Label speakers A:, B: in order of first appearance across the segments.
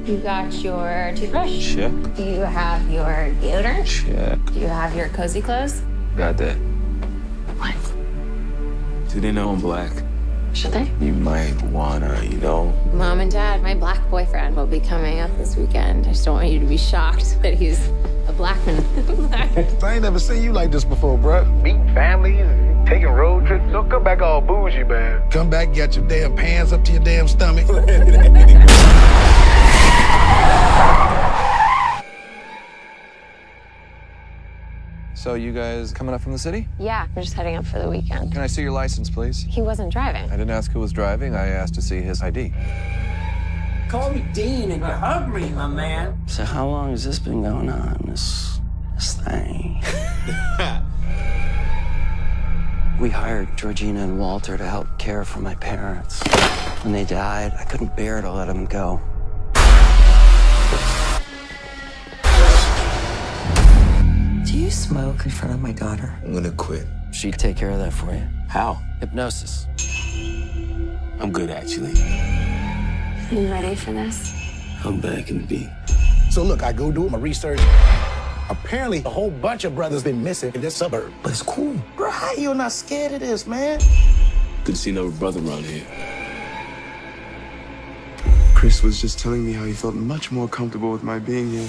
A: You got your toothbrush?
B: Check.
A: Do you have your deodorant?
B: Check.
A: Do you have your cozy clothes?
B: Got that.
A: What?
B: Do they know I'm black?
A: Should they?
B: You might wanna,
A: Mom and Dad, my black boyfriend will be coming up this weekend. I just don't want you to be shocked that he's a black man.
C: I ain't never seen you like this before, bruh.
D: Meeting families, taking road trips. Don't come back all bougie, man.
C: Come back, got your damn pants up to your damn stomach.
E: So you guys coming up from the city?
A: Yeah, we're just heading up for the weekend.
E: Can I see your license, please?
A: He wasn't driving.
E: I didn't ask who was driving. I asked to see his ID.
F: Call me Dean and hug me, my man.
G: So how long has this been going on, this thing? We hired Georgina and Walter to help care for my parents. When they died, I couldn't bear to let them go.
F: Do you smoke in front of my daughter?
B: I'm gonna quit.
G: She'd take care of that for you.
B: How?
G: Hypnosis.
B: I'm good, actually.
A: You ready for this?
B: How bad can it be?
C: So look, I go do my research. Apparently, a whole bunch of brothers been missing in this suburb.
B: But it's cool.
C: Bro, how you not scared of this, man?
B: Good to see another brother around here.
H: Chris was just telling me how he felt much more comfortable with my being here.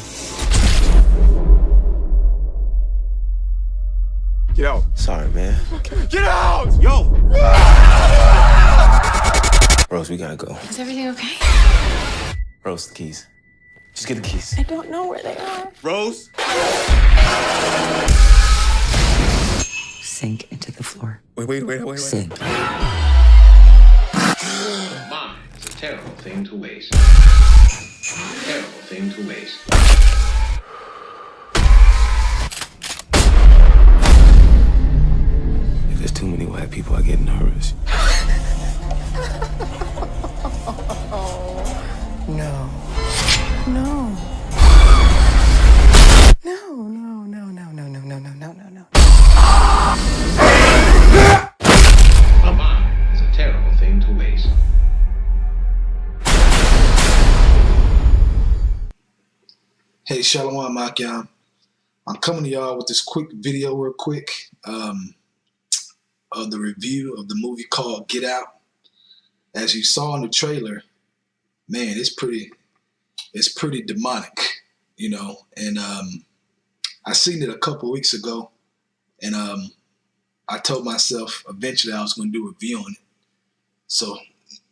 H: Get out.
B: Sorry, man.
H: Get out! Yo!
B: Rose, we gotta go.
A: Is everything okay?
B: Rose, the keys. Just get the keys.
A: I don't know where they are.
H: Rose?
F: Sink into the floor.
H: Wait.
F: Sink.
I: Mine is a terrible thing to waste. Terrible thing to waste.
B: If there's too many white people, I get nervous.
C: No.
I: Mine is a terrible thing to waste.
J: Hey, Shalom Makiam. I'm coming to y'all with this quick video real quick of the review of the movie called Get Out. As you saw in the trailer, man, it's pretty demonic, and I seen it a couple weeks ago, and I told myself eventually I was going to do a review on it. So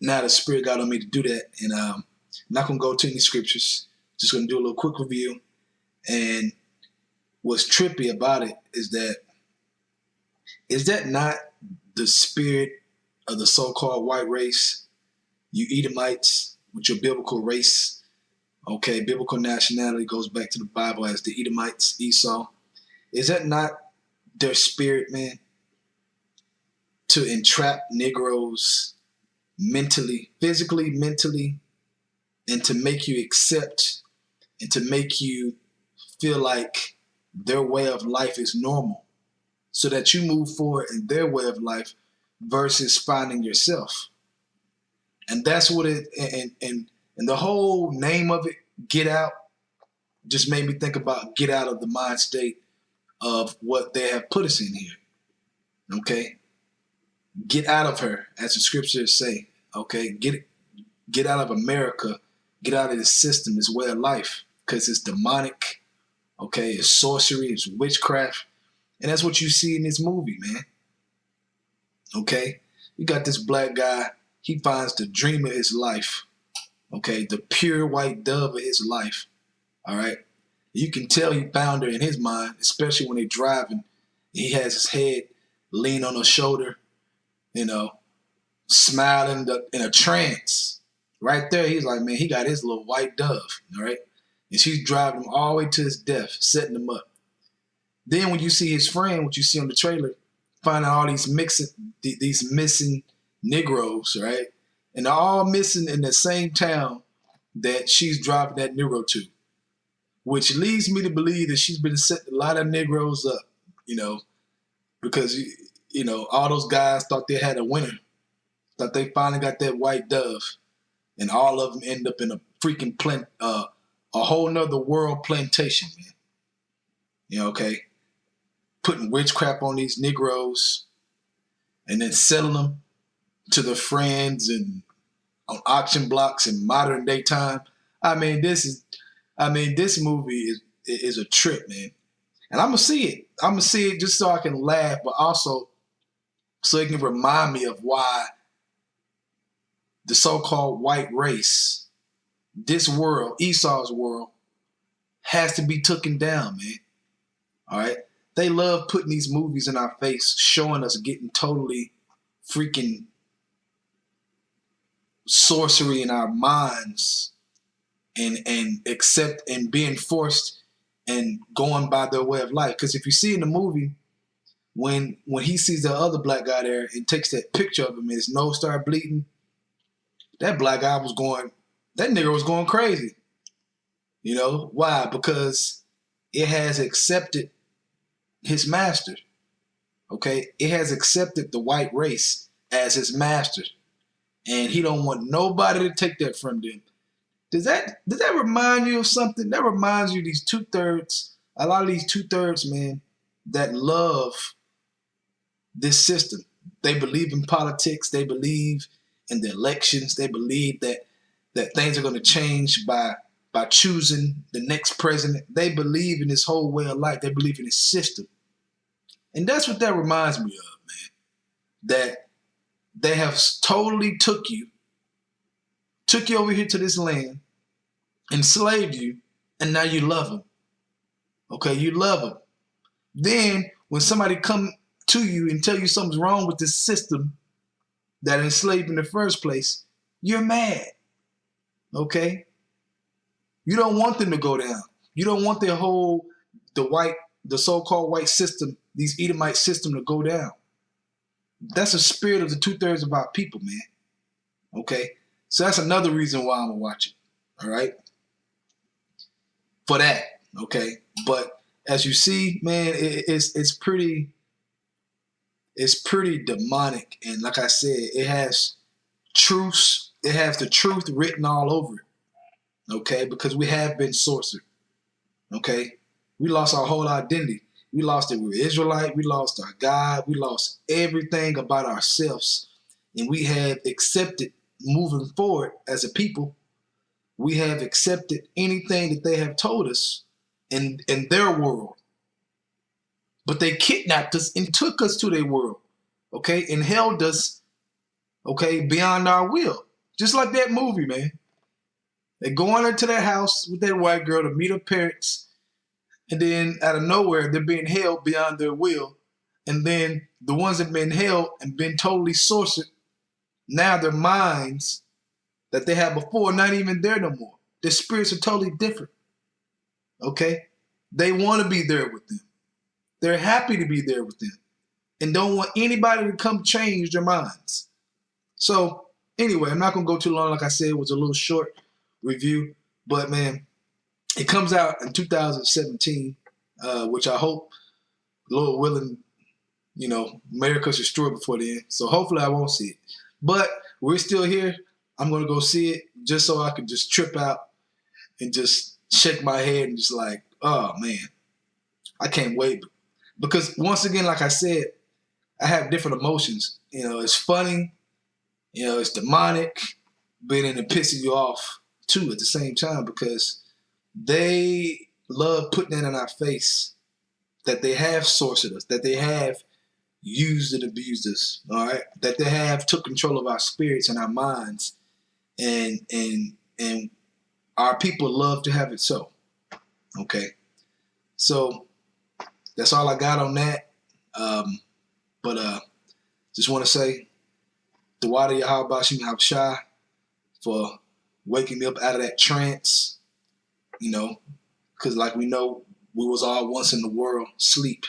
J: now the Spirit got on me to do that, and I'm not going to go to any scriptures. Just going to do a little quick review. And what's trippy about it is that not the spirit of the so-called white race, you Edomites with your biblical race, okay, biblical nationality goes back to the Bible as the Edomites, Esau. Is that not their spirit, man? To entrap Negroes mentally, physically, mentally, and to make you accept and to make you feel like their way of life is normal so that you move forward in their way of life versus finding yourself. And that's what it, and the whole name of it, Get Out, just made me think about get out of the mind state of what they have put us in here. Okay? Get out of her, as the scriptures say. Okay? Get out of America. Get out of this system, this way of life, because it's demonic. Okay? It's sorcery. It's witchcraft. And that's what you see in this movie, man. Okay? You got this black guy. He finds the dream of his life. Okay? The pure white dove of his life. All right? You can tell he found her in his mind, especially when they're driving. He has his head lean on her shoulder, smiling in a trance. Right there, he's like, man, he got his little white dove, all right? And she's driving him all the way to his death, setting him up. Then when you see his friend, what you see on the trailer, finding all these missing Negroes, right? And they're all missing in the same town that she's driving that Negro to, which leads me to believe that she's been setting a lot of Negroes up, because, all those guys thought they had a winner, thought they finally got that white dove, and all of them end up in a freaking a whole nother world plantation, man. You know, okay? Putting witchcraft on these Negroes and then selling them to their friends and on auction blocks in modern day time. This movie is a trip, man. And I'm gonna see it. I'm gonna see it just so I can laugh, but also so it can remind me of why the so-called white race, this world, Esau's world, has to be taken down, man. All right? They love putting these movies in our face, showing us getting totally freaking sorcery in our minds and being forced and going by their way of life. Because if you see in the movie, when he sees the other black guy there and takes that picture of him and his nose started bleeding, that black guy that nigga was going crazy. You know? Why? Because it has accepted his master. Okay? It has accepted the white race as his master. And he don't want nobody to take that from them. Does that remind you of something? That reminds you of these a lot of these 2/3, man, that love this system. They believe in politics. They believe in the elections. They believe that things are going to change by choosing the next president. They believe in this whole way of life. They believe in this system. And that's what that reminds me of, man. That they have totally took you over here to this land, enslaved you, and now you love them. Okay, you love them. Then when somebody come to you and tell you something's wrong with this system that enslaved in the first place, you're mad. Okay? You don't want them to go down. You don't want the so-called white system, these Edomite system to go down. That's the spirit of the 2/3 of our people, man. Okay? So that's another reason why I'm gonna watch it. All right? For that. Okay? But as you see, man, it's pretty demonic. And like I said, it has truths. It has the truth written all over it. Okay? Because we have been sorcered. Okay? We lost our whole identity. We lost that we were Israelite. We lost our God. We lost everything about ourselves. And we have accepted, moving forward as a people, we have accepted anything that they have told us in their world. But they kidnapped us and took us to their world, okay, and held us, okay, beyond our will. Just like that movie, man. They go on into that house with that white girl to meet her parents, and then out of nowhere, they're being held beyond their will. And then the ones that have been held and been totally sorcered, now their minds that they had before not even there no more. Their spirits are totally different. Okay? They want to be there with them. They're happy to be there with them and don't want anybody to come change their minds. So anyway, I'm not going to go too long. Like I said, it was a little short review. But, man, it comes out in 2017, which I hope, Lord willing, you know, America's destroyed before then. So hopefully I won't see it. But we're still here. I'm going to go see it just so I can just trip out and just shake my head and just like, oh, man, I can't wait. Because once again, like I said, I have different emotions. You know, it's funny. You know, it's demonic. But then it pisses you off, too, at the same time because they love putting that in our face that they have sorcered us, that they have used and abused us, all right? That they have took control of our spirits and our minds, and our people love to have it so, okay? So that's all I got on that. But just want to say, Dawada Yahabashim Habshai for waking me up out of that trance, you know, because like we know, we was all once in the world, sleep.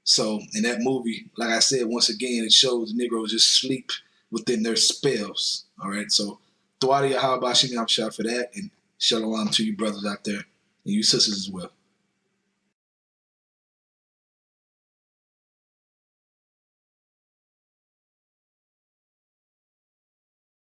J: So in that movie, like I said, once again, it shows Negroes just sleep within their spells. All right. So Dawada Yahabashim Habshai for that, and shalom to you brothers out there and you sisters as well.